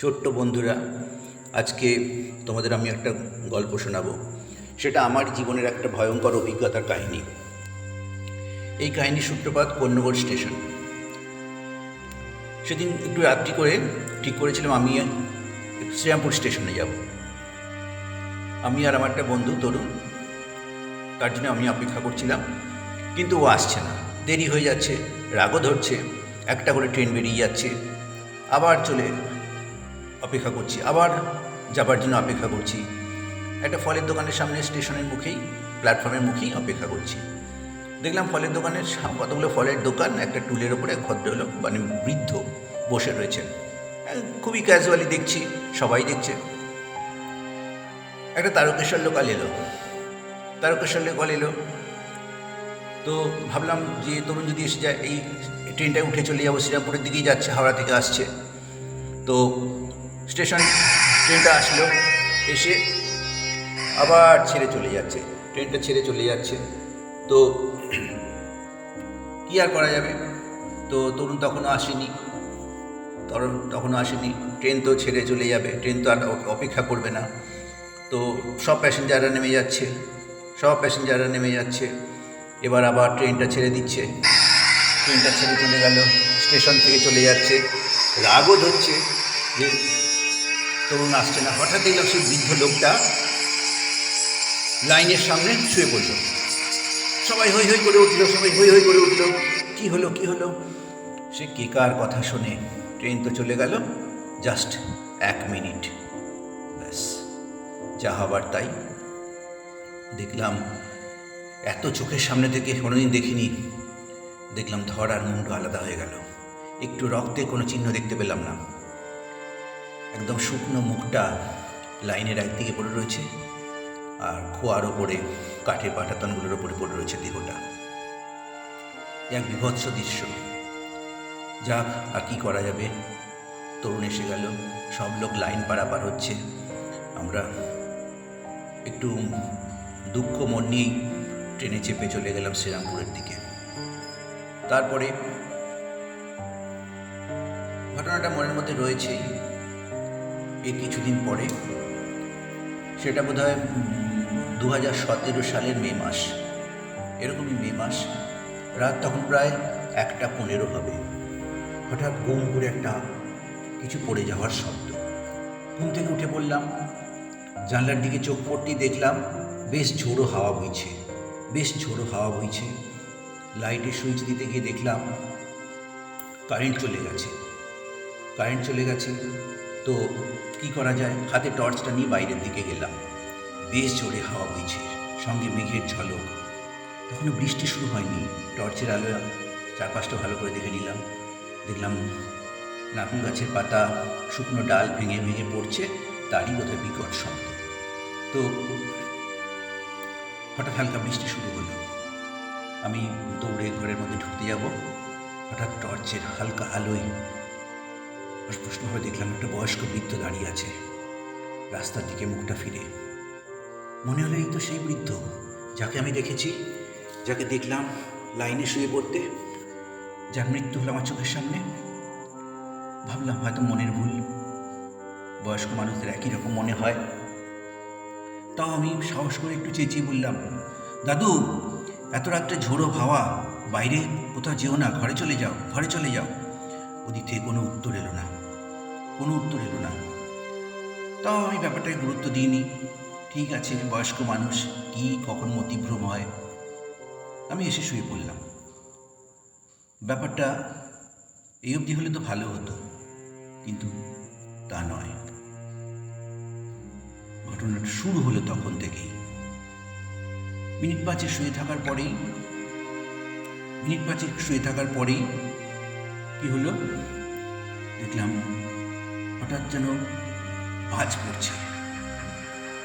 ছোট্ট বন্ধুরা, আজকে তোমাদের আমি একটা গল্প শোনাবো। সেটা আমার জীবনের একটা ভয়ঙ্কর অভিজ্ঞতার কাহিনী। এই কাহিনীর সূত্রপাত কোন্নগর স্টেশন। সেদিন একটু রাত্রি করে ঠিক করেছিলাম আমি শ্রীরামপুর স্টেশনে যাব। আমি আর আমার একটা বন্ধু তরুণ, তার জন্য আমি অপেক্ষা করছিলাম, কিন্তু ও আসছে না। দেরি হয়ে যাচ্ছে, রাগও ধরছে, একটা করে ট্রেন বেরিয়ে যাচ্ছে, আবার চলে অপেক্ষা করছি, আবার যাবার জন্য অপেক্ষা করছি। একটা ফলের দোকানের সামনে স্টেশনের মুখেই, প্ল্যাটফর্মের মুখেই অপেক্ষা করছি। দেখলাম ফলের দোকানের কতগুলো ফলের দোকান, একটা টুলের ওপরে এক ভদ্রলোক মানে বৃদ্ধ বসে রয়েছেন। খুবই ক্যাজুয়ালি দেখছি, সবাই দেখছে। একটা তারকেশ্বর লোকাল এলো, তো ভাবলাম যে তরুণ যদি এসে যায়, এই ট্রেনটায় উঠে চলে যাবো, শ্রীরামপুরের দিকেই যাচ্ছে, হাওড়া থেকে আসছে। তো ট্রেনটা আসলো, এসে আবার ট্রেনটা ছেড়ে চলে যাচ্ছে। তো কী আর করা যাবে? তো তরুণ তখনও আসেনি। ট্রেন তো ছেড়ে চলে যাবে, ট্রেন তো আর অপেক্ষা করবে না। তো সব প্যাসেঞ্জাররা নেমে যাচ্ছে। এবার আবার ট্রেনটা ছেড়ে দিচ্ছে, ট্রেনটা ছেড়ে চলে গেল, স্টেশন থেকে চলে যাচ্ছে। রাগও ধরছে যে তরুণ আসছে না। হঠাৎ দেখলাম সেই বৃদ্ধ লোকটা লাইনের সামনে শুয়ে পড়ল। সবাই হৈ হৈ করে উঠল। কি হলো? সে কে কার কথা শোনে? ট্রেন তো চলে গেল, জাস্ট 1 মিনিট, ব্যাস, যা হবার তাই। দেখলাম এত চোখের সামনে থেকে কোনোদিন দেখিনি। দেখলাম ধর আর মুন্ডু আলাদা হয়ে গেল। একটু রক্তের কোনো চিহ্ন দেখতে পেলাম না। একদম শুকনো মুখটা লাইনের একদিকে পড়ে রয়েছে, আর খোয়ার ওপরে, কাঠের পাটাতনগুলোর ওপরে পড়ে রয়েছে দেহটা। এক বিভৎস দৃশ্য। যাক, আর কি করা যাবে? তরুণ এসে গেল, সব লোক লাইন পারাপার হচ্ছে। আমরা একটু দুঃখ মন নিয়েই ট্রেনে চেপে চলে গেলাম শ্রীরামপুরের দিকে। তারপরে ঘটনাটা মনের মধ্যে রয়েছেই। এর কিছুদিন পরে, সেটা বোধহয় 2017 সালের মে মাস, এরকমই মে মাস, রাত তখন প্রায় 1:15 হবে। হঠাৎ গুম করে একটা কিছু পড়ে যাওয়ার শব্দ। ঘুম থেকে উঠে পড়লাম, জানলার দিকে চোখ পড়তেই দেখলাম বেশ ঝোড়ো হাওয়া বইছে। লাইটের সুইচ দিতে গিয়ে দেখলাম কারেন্ট চলে গেছে। তো কি করা যায়? হাতে টর্চটা নিয়ে বাইরের দিকে গেলাম। বেশ জোরে হাওয়া বইছে, সঙ্গে মেঘের ঝলক। তখনও বৃষ্টি শুরু হয়নি। টর্চের আলো চারপাশটা ভালো করে দেখে নিলাম। দেখলাম নারকেল গাছের পাতা, শুকনো ডাল ভেঙে পড়ছে, তারই বোধহয় বিকট শব্দ। তো হঠাৎ হালকা বৃষ্টি শুরু হলো। আমি দৌড়ে ঘরের মধ্যে ঢুকতে যাব, হঠাৎ টর্চের হালকা আলোয় স্পষ্টভাবে দেখলাম একটা বয়স্ক বৃদ্ধ দাঁড়িয়ে আছে, রাস্তার দিকে মুখটা ফিরে। মনে হলো এই তো সেই বৃদ্ধ যাকে আমি দেখেছি, যাকে দেখলাম লাইনে শুয়ে পড়তে, যার মৃত্যু হলো আমার চোখের সামনে। ভাবলাম হয়তো মনের ভুল, বয়স্ক মানুষদের একই রকম মনে হয়। তাও আমি সাহস করে একটু চেঁচিয়ে বললাম, দাদু, এত রাত্রে ঝোড়ো হাওয়া, বাইরে কোথাও যেও না, ঘরে চলে যাও। ওদিক থেকে কোনো উত্তর এলো না। তাও আমি ব্যাপারটাকে গুরুত্ব দিইনি। ঠিক আছে, বয়স্ক মানুষ, কি কখন মতিভ্রম হয়। আমি এসে শুয়ে পড়লাম। ব্যাপারটা এই অবধি হলে তো ভালো হতো, কিন্তু তা নয়। ঘটনাটা শুরু হলো তখন থেকেই। মিনিট পাঁচেক শুয়ে থাকার পরেই কি হলো? দেখলাম হঠাৎ যেন বাজ পড়ছে,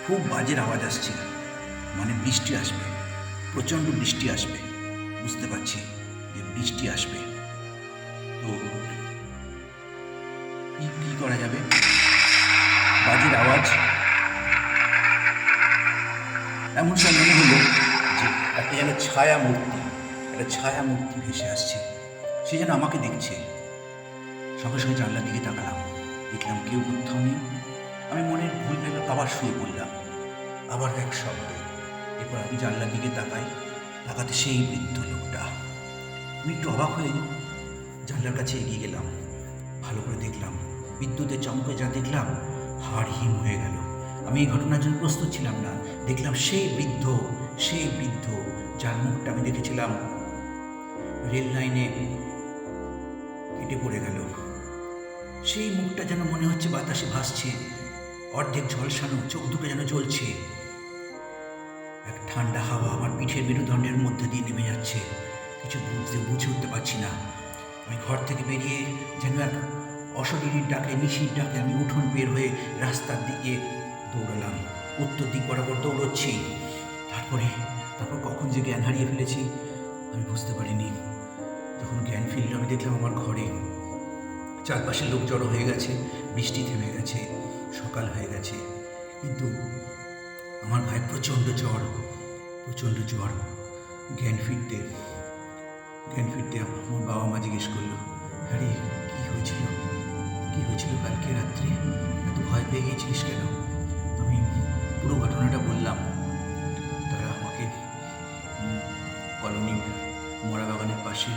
খুব বাজের আওয়াজ আসছে, মানে বৃষ্টি আসবে, প্রচণ্ড বৃষ্টি আসবে, বুঝতে পারছি যে বৃষ্টি আসবে। তো কি করা যাবে? বাজের আওয়াজ, এমন সময় মনে হলো যে একটা যেন ছায়া মূর্তি ভেসে আসছে, সে যেন আমাকে দেখছে। সঙ্গে সঙ্গে জানলার দিকে তাকালাম, দেখলাম কেউ কোথাও নেই। আমি মনের ভুল ভেবে আবার শুয়ে পড়লাম। আবার এক শব্দ। এরপর আমি জানলার দিকে তাকাতে সেই বৃদ্ধ লোকটা। আমি একটু অবাক হয়ে জানলার কাছে এগিয়ে গেলাম। ভালো করে দেখলাম, বিদ্যুতের চমকে যা দেখলাম হাড় হিম হয়ে গেল। আমি এই ঘটনার জন্য প্রস্তুত ছিলাম না। দেখলাম সেই বৃদ্ধ যার মুখটা আমি দেখেছিলাম রেল লাইনে কেটে পড়ে গেল। সেই মুখটা যেন মনে হচ্ছে বাতাসে ভাসছে, অর্ধেক ঝলসানো, চোখ দুটো যেন জ্বলছে। এক ঠান্ডা হাওয়া আমার পিঠের মেরুদণ্ডের মধ্যে দিয়ে নেমে যাচ্ছে। কিছু বুঝে উঠতে পারছি না। আমি ঘর থেকে বেরিয়ে যেন এক অশরীরীর ডাকে, নিশির ডাকে আমি উঠোন বের হয়ে রাস্তার দিকে দৌড়ালাম। উত্তর দিক বরাবর দৌড়চ্ছি। তারপর কখন যে জ্ঞান হারিয়ে ফেলেছি আমি বুঝতে পারিনি। যখন জ্ঞান ফিরল আমি দেখলাম আমার ঘরে চারপাশে লোক জড়ো হয়ে গেছে, বৃষ্টি থেমে গেছে, সকাল হয়ে গেছে। কিন্তু আমার ভাই প্রচণ্ড জ্বর। জ্ঞান ফিরতে আমার বাবা মা জিজ্ঞেস করলো, আরে কি হয়েছিল কালকে রাত্রে? এত ভয় পেয়ে গিয়েছিলিস কেন? আমি পুরো ঘটনাটা বললাম। তারা আমাকে কলোনির মরা বাগানের পাশে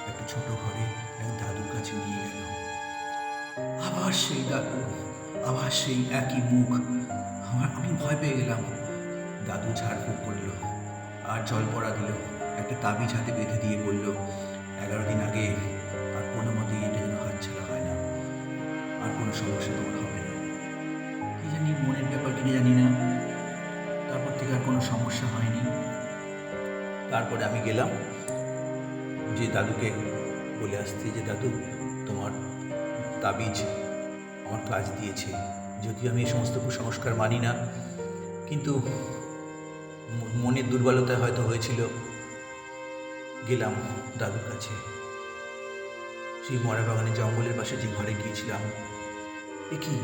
একটা ছোট ঘরে এক দাদুর কাছে নিয়ে গেল। আবার সেই দাদু, আবার সেই একই মুখ। আমি ভয় পেয়ে গেলাম। দাদু ঝাড়ফুঁক করলো আর জল পড়া দিল। একটা তাবিজ হাতে বেঁধে দিয়ে বলল, 11 দিন আগে আর কোনো মতেই এটা যেন হাতছাড়া হয় না, আর কোনো সমস্যা তোমার হবে না। কি জানি মনের ব্যাপার কিনে জানি না, তারপর থেকে আর কোনো সমস্যা হয়নি। তারপরে আমি গেলাম যে দাদুকে বলে আসতে, যে দাদু তোমার তাবিজ আমার কাজ দিয়েছে। যদিও আমি এই সমস্ত কুসংস্কার মানি না, কিন্তু মনের দুর্বলতায় হয়তো হয়েছিল। গেলাম দাদুর কাছে, সেই মরা বাগানে জঙ্গলের পাশে যে ঘরে গিয়েছিলাম। এ কি,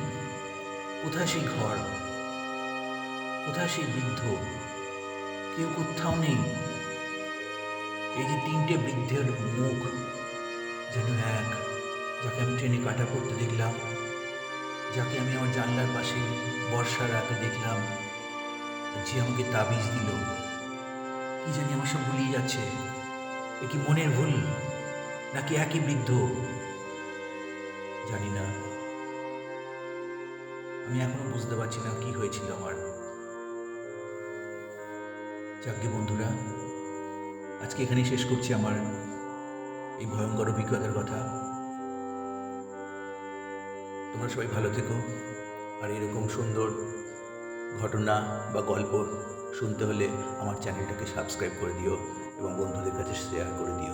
কোথায় সেই ঘর, কোথায় সেই বৃদ্ধ? কেউ কোথাও নেই। এই যে 3টে বৃদ্ধের মুখ যেন এক, যাকে আমি ট্রেনে কাটা পড়তে দেখলাম, যাকে আমি আমার জানলার পাশে বর্ষার রাতে দেখলাম, যে আমাকে তাবিজ দিল। কি জানি আমার সব ভুলিয়ে যাচ্ছে। এ কি মনের ভুল, নাকি একই বৃদ্ধ? জানি না। আমি এখনো বুঝতে পারছি না কি হয়েছিল আমার। যাকে বন্ধুরা, আজকে এখানেই শেষ করছি আমার এই ভয়ঙ্কর অভিজ্ঞতার কথা। তোমরা সবাই ভালো থেকো, আর এরকম সুন্দর ঘটনা বা গল্প শুনতে হলে আমার চ্যানেলটাকে সাবস্ক্রাইব করে দিও এবং বন্ধুদের কাছে শেয়ার করে দিও।